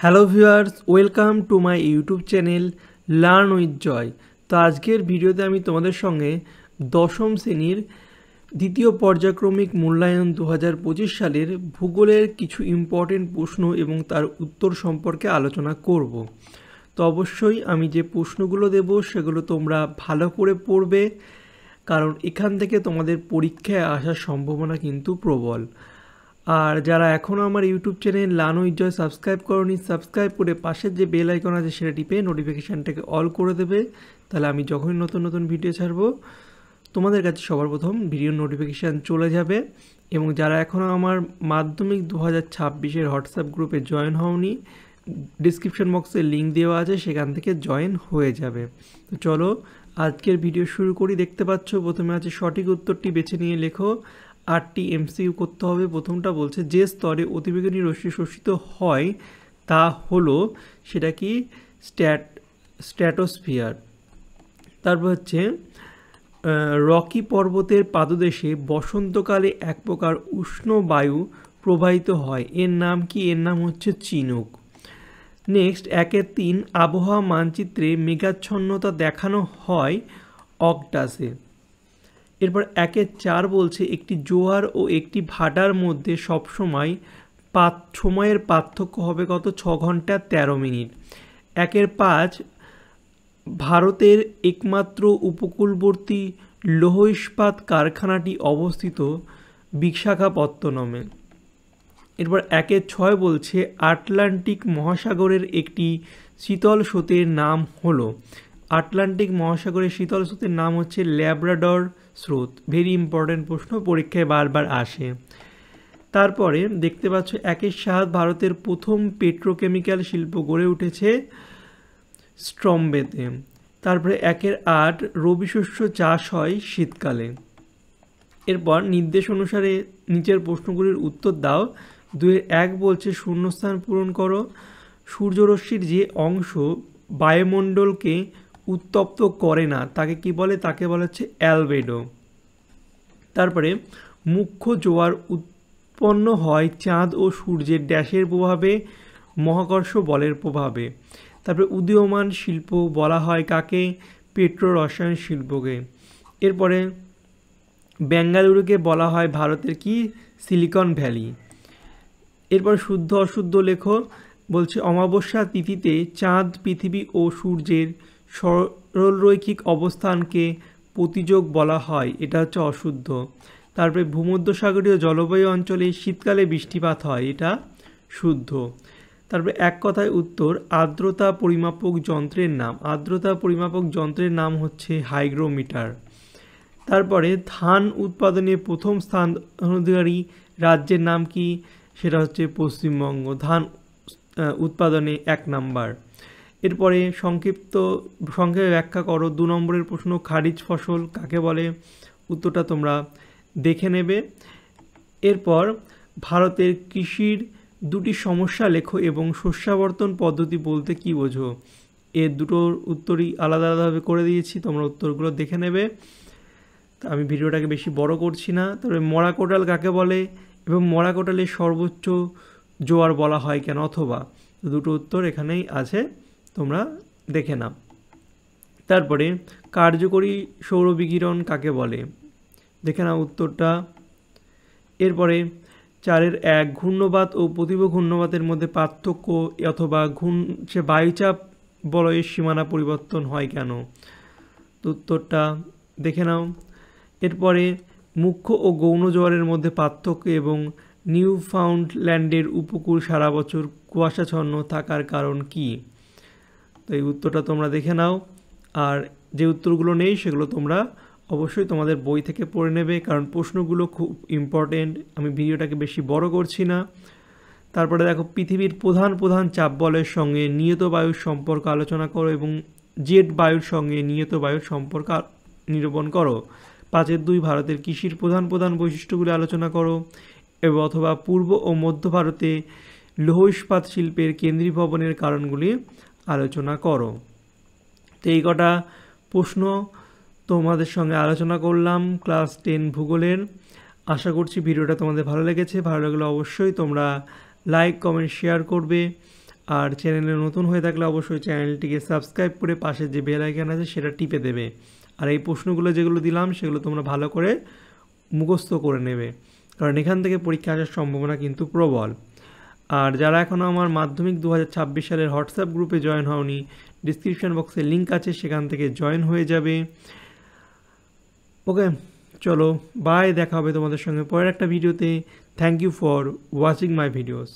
Hello viewers, welcome to my YouTube channel learn with Joy. তো আজকের ভিডিওতে আমি তোমাদের সঙ্গে দশম শ্রেণীর দ্বিতীয় পর্যায়ক্রমিক মূল্যায়ন 2025 সালের ভূগোলের কিছু ইম্পর্টেন্ট প্রশ্ন এবং তার উত্তর সম্পর্কে আলোচনা করব। তো অবশ্যই আমি যে প্রশ্নগুলো দেব সেগুলো তোমরা ভালো করে পড়বে, কারণ এখান থেকে তোমাদের পরীক্ষায় আসার সম্ভাবনা কিন্তু প্রবল। আর যারা এখনও আমার YouTube channel learn with Joy subscribe করোনি, সাবস্ক্রাইব করে পাশের যে বেল আইকন আছে সেটা টিপে নোটিফিকেশানটাকে অল করে দেবে। তাহলে আমি যখনই নতুন নতুন ভিডিও ছাড়বো তোমাদের কাছে সবার প্রথম ভিডিওর নোটিফিকেশান চলে যাবে। এবং যারা এখনও আমার মাধ্যমিক 2026-এর হোয়াটসঅ্যাপ গ্রুপে জয়েন হওনি, ডিসক্রিপশন বক্সে লিঙ্ক দেওয়া আছে, সেখান থেকে জয়েন হয়ে যাবে। তো চলো আজকের ভিডিও শুরু করি। দেখতে পাচ্ছ প্রথমে আছে সঠিক উত্তরটি বেছে নিয়ে লেখো। 8টি এমসিকিউ করতে হবে। প্রথমটা বলছে যে স্তরে অতিবেগুনি রশ্মি শোষিত হয় তা হলো, সেটা কি স্ট্র্যাটোস্ফিয়ার। তারপর হচ্ছে রকি পর্বতের পাদদেশে বসন্তকালে এক প্রকার উষ্ণ বায়ু প্রবাহিত হয়, এর নাম কি? এর নাম হচ্ছে চিনুক। নেক্সট 1-3 আবহাওয়া মানচিত্রে মেঘাচ্ছন্নতা দেখানো হয় অক্টাসে। এরপর 1-4 বলছে একটি জোয়ার ও একটি ভাটার মধ্যে সবসময় সময়ের পার্থক্য হবে কত? 6 ঘন্টা 13 মিনিট। 1-5 ভারতের একমাত্র উপকূলবর্তী লৌহ ইস্পাত কারখানাটি অবস্থিত বিশাখাপত্তনমে। এরপর 1-6 বলছে আটলান্টিক মহাসাগরের একটি শীতল স্রোতের নাম হলো। আটলান্টিক মহাসাগরের শীতল স্রোতের নাম হচ্ছে ল্যাব্রাডর স্রোত। ভেরি ইম্পর্ট্যান্ট প্রশ্ন, পরীক্ষায় বারবার আসে। তারপরে দেখতে পাচ্ছ 1-7 ভারতের প্রথম পেট্রোকেমিক্যাল শিল্প গড়ে উঠেছে স্ট্রম্বেতে। তারপরে 1-8 রবি শস্য চাষ হয় শীতকালে। এরপর নির্দেশ অনুসারে নিচের প্রশ্নগুলির উত্তর দাও। 2-1 বলছে শূন্যস্থান পূরণ করো। সূর্যরশ্মির যে অংশ বায়ুমণ্ডলকে উত্তপ্ত করে না তাকে কি বলে? তাকে বলা হচ্ছে অ্যালবেডো। তারপরে মুখ্য জোয়ার উৎপন্ন হয় চাঁদ ও সূর্যের ড্যাশের প্রভাবে, মহাকর্ষ বলের প্রভাবে। তারপরে উদীয়মান শিল্প বলা হয় কাকে? পেট্রো রসায়ন শিল্পকে। এরপরে বেঙ্গালুরুকে বলা হয় ভারতের কি? Silicon Valley. এরপর শুদ্ধ অশুদ্ধ লেখো। বলছে অমাবস্যা তিথিতে চাঁদ, পৃথিবী ও সূর্যের সরলরৈখিক অবস্থানকে প্রতিযোগ বলা হয়, এটা হচ্ছে অশুদ্ধ। তারপরে ভূমধ্যসাগরীয় জলবায়ু অঞ্চলে শীতকালে বৃষ্টিপাত হয়, এটা শুদ্ধ। তারপরে এক কথায় উত্তর আর্দ্রতা পরিমাপক যন্ত্রের নাম। আর্দ্রতা পরিমাপক যন্ত্রের নাম হচ্ছে হাইগ্রোমিটার। তারপরে ধান উৎপাদনে প্রথম স্থান অধিকারী রাজ্যের নাম কি? সেটা হচ্ছে পশ্চিমবঙ্গ। ধান উৎপাদনে 1 নাম্বার। এরপরে সংক্ষেপে ব্যাখ্যা করো। 2 নম্বরের প্রশ্ন খারিজ ফসল কাকে বলে? উত্তরটা তোমরা দেখে নেবে। এরপর ভারতের কৃষির 2টি সমস্যা লেখো এবং শস্যাবর্তন পদ্ধতি বলতে কি বোঝো? এর দুটোর উত্তরই আলাদা আলাদাভাবে করে দিয়েছি, তোমরা উত্তরগুলো দেখে নেবে। আমি ভিডিওটাকে বেশি বড় করছি না। তবে মরা কোটাল কাকে বলে এবং মরা কোটালের সর্বোচ্চ জোয়ার বলা হয় কেন? অথবা দুটো উত্তর এখানেই আছে, তোমরা দেখে নাও। তারপরে কার্যকরী সৌরবিকিরণ কাকে বলে? দেখে নাও উত্তরটা। এরপরে 4-1 ঘূর্ণবাত ও প্রতিভ ঘূর্ণবাতের মধ্যে পার্থক্য অথবা সে বায়ুচাপ বলয়ের সীমানা পরিবর্তন হয় কেন? উত্তরটা দেখে নাও। এরপরে মুখ্য ও গৌণ জোয়ারের মধ্যে পার্থক্য এবং নিউফাউন্ডল্যান্ডের উপকূল সারা বছর কুয়াশাচ্ছন্ন থাকার কারণ কি? তো এই উত্তরটা তোমরা দেখে নাও। আর যে উত্তরগুলো নেই সেগুলো তোমরা অবশ্যই তোমাদের বই থেকে পড়ে নেবে, কারণ প্রশ্নগুলো খুব ইম্পর্টেন্ট। আমি ভিডিওটাকে বেশি বড় করছি না। তারপরে দেখো পৃথিবীর প্রধান প্রধান চাপ বলের সঙ্গে নিয়ত বায়ুর সম্পর্ক আলোচনা করো এবং জেট বায়ুর সঙ্গে নিয়ত বায়ুর সম্পর্ক নিরূপণ করো। 5-2 ভারতের কৃষির প্রধান প্রধান বৈশিষ্ট্যগুলি আলোচনা করো এবং অথবা পূর্ব ও মধ্য ভারতে লৌহ ইস্পাত শিল্পের কেন্দ্রীভবনের কারণগুলি আলোচনা করো। তো এই কটা প্রশ্ন তোমাদের সঙ্গে আলোচনা করলাম ক্লাস 10 ভূগোলের। আশা করছি ভিডিওটা তোমাদের ভালো লেগেছে। ভালো লাগলে অবশ্যই তোমরা লাইক, কমেন্ট, শেয়ার করবে। আর চ্যানেলে নতুন হয়ে থাকলে অবশ্যই চ্যানেলটিকে সাবস্ক্রাইব করে পাশে যে বেল আইকন আছে সেটা টিপে দেবে। আর এই প্রশ্নগুলো যেগুলো দিলাম সেগুলো তোমরা ভালো করে মুখস্থ করে নেবে, কারণ এখান থেকে পরীক্ষা আসার সম্ভাবনা কিন্তু প্রবল। আর যারা এখনও আমার মাধ্যমিক 2026 সালের হোয়াটসঅ্যাপ গ্রুপে জয়েন হওনি, ডিসক্রিপশন বক্সে লিঙ্ক আছে, সেখান থেকে জয়েন হয়ে যাবে। ওকে, চলো বাই, দেখা হবে তোমাদের সঙ্গে পরের একটা ভিডিওতে। Thank you for watching my videos.